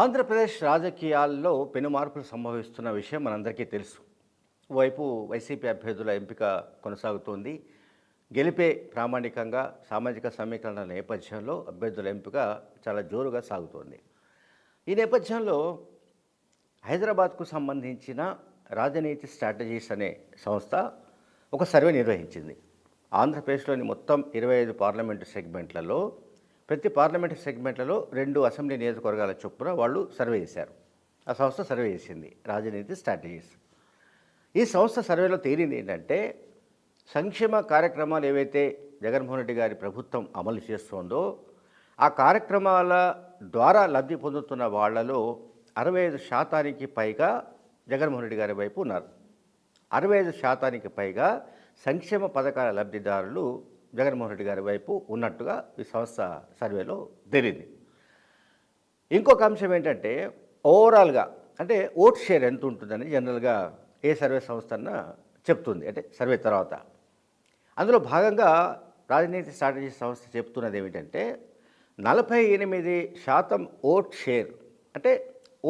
ఆంధ్రప్రదేశ్ రాజకీయాల్లో పెనుమార్పులు సంభవిస్తున్న విషయం మనందరికీ తెలుసు. ఓవైపు వైసీపీ అభ్యర్థుల ఎంపిక కొనసాగుతోంది. గెలిపే ప్రామాణికంగా సామాజిక సమీకరణల నేపథ్యంలో అభ్యర్థుల ఎంపిక చాలా జోరుగా సాగుతోంది. ఈ నేపథ్యంలో హైదరాబాద్కు సంబంధించిన రాజనీతి స్ట్రాటజీస్ అనే సంస్థ ఒక సర్వే నిర్వహించింది. ఆంధ్రప్రదేశ్లోని మొత్తం 25 పార్లమెంటు సెగ్మెంట్లలో ప్రతి పార్లమెంటు సెగ్మెంట్లలో 2 అసెంబ్లీ నియోజకవర్గాల చొప్పున వాళ్ళు సర్వే చేశారు. ఆ సంస్థ సర్వే చేసింది రాజనీతి స్ట్రాటజీస్. ఈ సంస్థ సర్వేలో తేలింది ఏంటంటే, సంక్షేమ కార్యక్రమాలు ఏవైతే జగన్మోహన్ రెడ్డి గారి ప్రభుత్వం అమలు చేస్తోందో ఆ కార్యక్రమాల ద్వారా లబ్ధి పొందుతున్న వాళ్లలో 65% పైగా జగన్మోహన్ రెడ్డి గారి వైపు ఉన్నారు. 65% పైగా సంక్షేమ పథకాల లబ్ధిదారులు జగన్మోహన్ రెడ్డి గారి వైపు ఉన్నట్టుగా ఈ సంస్థ సర్వేలో తేలింది. ఇంకొక అంశం ఏంటంటే, ఓవరాల్గా అంటే ఓట్ షేర్ ఎంత ఉంటుందని జనరల్గా ఏ సర్వే సంస్థ అన్నా చెప్తుంది, అంటే సర్వే తర్వాత. అందులో భాగంగా రాజనీతి స్ట్రాటజీ సంస్థ చెప్తున్నది ఏమిటంటే, 48% ఓట్ షేర్ అంటే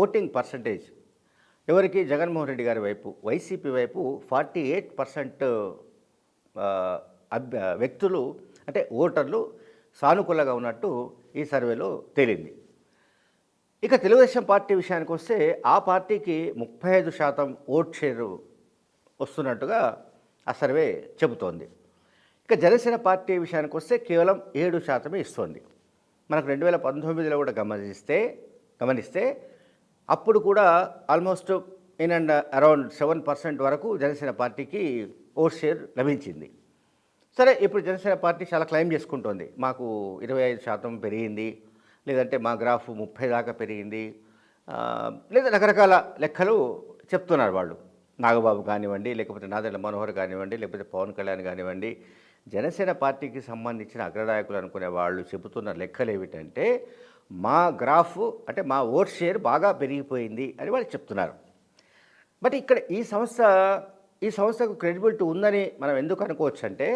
ఓటింగ్ పర్సంటేజ్ ఎవరికి, జగన్మోహన్ రెడ్డి గారి వైపు, వైసీపీ వైపు 48% వ్యక్తులు అంటే ఓటర్లు సానుకూలంగా ఉన్నట్టు ఈ సర్వేలో తేలింది. ఇక తెలుగుదేశం పార్టీ విషయానికి వస్తే ఆ పార్టీకి 35% ఓట్ షేరు వస్తున్నట్టుగా ఆ సర్వే చెబుతోంది. ఇక జనసేన పార్టీ విషయానికి వస్తే కేవలం 7% ఇస్తోంది. మనకు 2019లో కూడా గమనిస్తే అప్పుడు కూడా ఆల్మోస్ట్ ఇన్ అండ్ అరౌండ్ 7% వరకు జనసేన పార్టీకి ఓట్ షేర్ లభించింది. సరే, ఇప్పుడు జనసేన పార్టీ చాలా క్లెయిమ్ చేసుకుంటోంది, మాకు 25% పెరిగింది, లేదంటే మా గ్రాఫ్ 30 దాకా పెరిగింది, లేదా రకరకాల లెక్కలు చెప్తున్నారు వాళ్ళు. నాగబాబు కానివ్వండి, లేకపోతే నాదెళ్ల మనోహర్ కానివ్వండి, లేకపోతే పవన్ కళ్యాణ్ కానివ్వండి, జనసేన పార్టీకి సంబంధించిన అగ్రనాయకులు అనుకునే వాళ్ళు చెబుతున్న లెక్కలు ఏమిటంటే, మా గ్రాఫ్ అంటే మా ఓట్ షేర్ బాగా పెరిగిపోయింది అని వాళ్ళు చెప్తున్నారు. బట్ ఇక్కడ ఈ సంస్థకు క్రెడిబిలిటీ ఉందని మనం ఎందుకు అనుకోవచ్చు అంటే,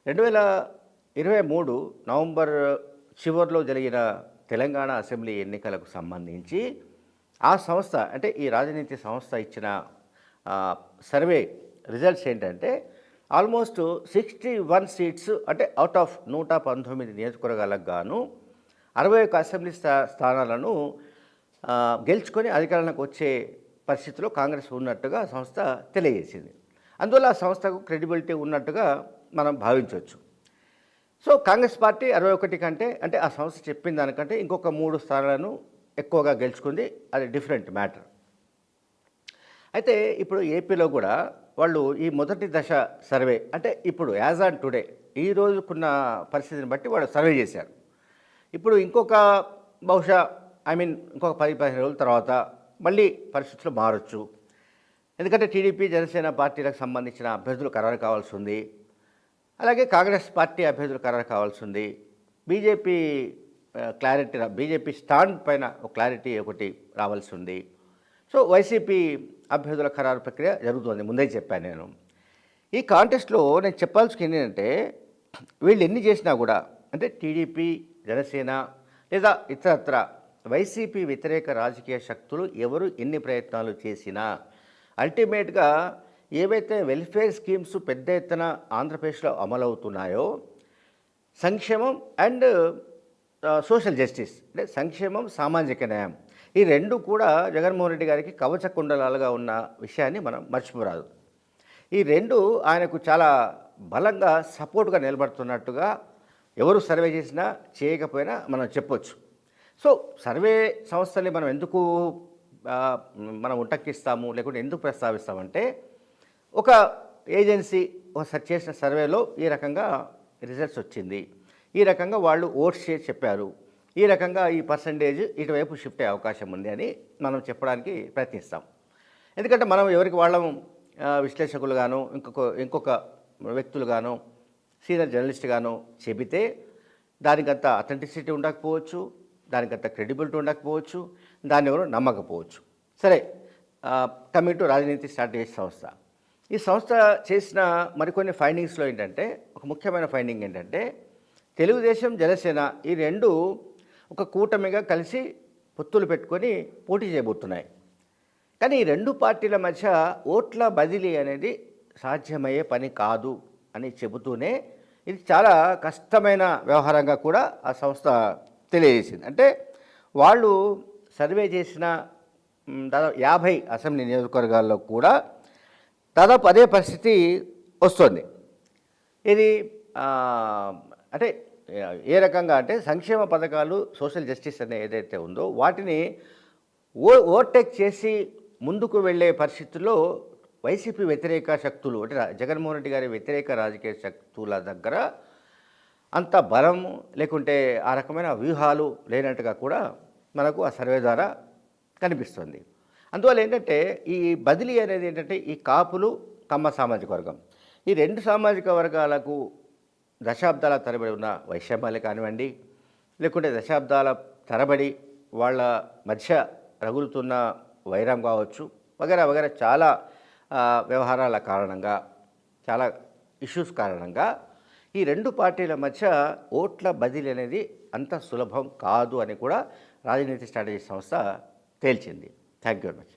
2023 నవంబర్ చివరిలో జరిగిన తెలంగాణ అసెంబ్లీ ఎన్నికలకు సంబంధించి ఆ సంస్థ అంటే ఈ రాజనీతి సంస్థ ఇచ్చిన సర్వే రిజల్ట్స్ ఏంటంటే, ఆల్మోస్ట్ 61 సీట్స్ అంటే అవుట్ ఆఫ్ 119 నియోజకవర్గాలకు గాను 61 అసెంబ్లీ స్థానాలను గెలుచుకొని అధికారంలోకి వచ్చే పరిస్థితిలో కాంగ్రెస్ ఉన్నట్టుగా సంస్థ తెలియజేసింది. అందువల్ల ఆ సంస్థకు క్రెడిబిలిటీ ఉన్నట్టుగా మనం భావించవచ్చు. సో కాంగ్రెస్ పార్టీ 61 కంటే అంటే ఆ సంస్థ చెప్పిన దానికంటే ఇంకొక 3 స్థానాలను ఎక్కువగా గెలుచుకుంది, అది డిఫరెంట్ మ్యాటర్. అయితే ఇప్పుడు ఏపీలో కూడా వాళ్ళు ఈ మొదటి దశ సర్వే అంటే ఇప్పుడు యాజ్ ఆన్ టుడే ఈ రోజుకున్న పరిస్థితిని బట్టి వాళ్ళు సర్వే చేశారు. ఇప్పుడు ఇంకొక బహుశా ఇంకొక 10-15 రోజుల తర్వాత మళ్ళీ పరిస్థితులు మారచ్చు. ఎందుకంటే టీడీపీ జనసేన పార్టీలకు సంబంధించిన అభ్యర్థులు ఖరారు కావాల్సి ఉంది, అలాగే కాంగ్రెస్ పార్టీ అభ్యర్థులు ఖరారు కావాల్సి ఉంది, బీజేపీ స్టాండ్ పైన ఒక క్లారిటీ ఒకటి రావాల్సి ఉంది. సో వైసీపీ అభ్యర్థుల ఖరారు ప్రక్రియ జరుగుతుంది, ముందే చెప్పాను నేను. ఈ కాంటెస్ట్లో నేను చెప్పాల్సింది ఏంటంటే, వీళ్ళు ఎన్ని చేసినా కూడా అంటే టీడీపీ, జనసేన లేదా ఇతరత్ర వైసీపీ వ్యతిరేక రాజకీయ శక్తులు ఎవరు ఎన్ని ప్రయత్నాలు చేసినా అల్టిమేట్గా ఏవైతే వెల్ఫేర్ స్కీమ్స్ పెద్ద ఎత్తున ఆంధ్రప్రదేశ్లో అమలవుతున్నాయో, సంక్షేమం అండ్ సోషల్ జస్టిస్ అంటే సంక్షేమం, సామాజిక న్యాయం, ఈ రెండు కూడా జగన్మోహన్ రెడ్డి గారికి కవచ కుండలాలుగా ఉన్న విషయాన్ని మనం మర్చిపోరాదు. ఈ రెండు ఆయనకు చాలా బలంగా సపోర్ట్గా నిలబడుతున్నట్టుగా ఎవరు సర్వే చేసినా చేయకపోయినా మనం చెప్పొచ్చు. సో సర్వే సంస్థని మనం ఎందుకు ఉటంకిస్తాము, లేకుంటే ఎందుకు ప్రస్తావిస్తామంటే, ఒక ఏజెన్సీ ఒకసారి చేసిన సర్వేలో ఈ రకంగా రిజల్ట్స్ వచ్చింది, ఈ రకంగా వాళ్ళు ఓట్స్ చేసి చెప్పారు, ఈ రకంగా ఈ పర్సంటేజ్ ఇటువైపు షిఫ్ట్ అయ్యే అవకాశం ఉంది అని మనం చెప్పడానికి ప్రయత్నిస్తాం. ఎందుకంటే మనం ఎవరికి వాళ్ళం విశ్లేషకులుగాను, ఇంకొక వ్యక్తులుగాను, సీనియర్ జర్నలిస్ట్గాను చెబితే దానికంత అథెంటిసిటీ ఉండకపోవచ్చు, దానికంత క్రెడిబిలిటీ ఉండకపోవచ్చు, దాన్ని ఎవరు నమ్మకపోవచ్చు. సరే, కమింగ్ టు రాజనీతి స్ట్రాటజీ సంస్థ. ఈ సంస్థ చేసిన మరికొన్ని ఫైండింగ్స్లో ఏంటంటే, ఒక ముఖ్యమైన ఫైండింగ్ ఏంటంటే, తెలుగుదేశం, జనసేన ఈ రెండు ఒక కూటమిగా కలిసి పొత్తులు పెట్టుకొని పోటీ చేయబోతున్నాయి. కానీ ఈ రెండు పార్టీల మధ్య ఓట్ల బదిలీ అనేది సాధ్యమయ్యే పని కాదు అని చెబుతూనే ఇది చాలా కష్టమైన వ్యవహారంగా కూడా ఆ సంస్థ తెలియజేసింది. అంటే వాళ్ళు సర్వే చేసిన దాదాపు 50 అసెంబ్లీ నియోజకవర్గాల్లో కూడా దాదాపు అదే పరిస్థితి వస్తుంది. ఇది అంటే ఏ రకంగా అంటే సంక్షేమ పథకాలు, సోషల్ జస్టిస్ అనే ఏదైతే ఉందో వాటిని ఓవర్టేక్ చేసి ముందుకు వెళ్ళే పరిస్థితుల్లో వైసీపీ వ్యతిరేక శక్తులు అంటే జగన్మోహన్ రెడ్డి గారి వ్యతిరేక రాజకీయ శక్తుల దగ్గర అంత బలం లేకుంటే ఆ రకమైన వ్యూహాలు లేనట్టుగా కూడా మనకు ఆ సర్వే ద్వారా కనిపిస్తుంది. అందువల్ల ఏంటంటే ఈ బదిలీ అనేది ఏంటంటే ఈ కాపులు, కమ్మ సామాజిక వర్గం ఈ రెండు సామాజిక వర్గాలకు దశాబ్దాల తరబడి ఉన్న వైషమ్యాలు కానివ్వండి, లేకుంటే దశాబ్దాల తరబడి వాళ్ళ మధ్య రగులుతున్న వైరం కావచ్చు, వగైరా వగైరా చాలా వ్యవహారాల కారణంగా, చాలా ఇష్యూస్ కారణంగా ఈ రెండు పార్టీల మధ్య ఓట్ల బదిలీ అనేది అంత సులభం కాదు అని కూడా రాజనీతి స్ట్రాటజీ సంస్థ తేల్చింది. Thank you very much.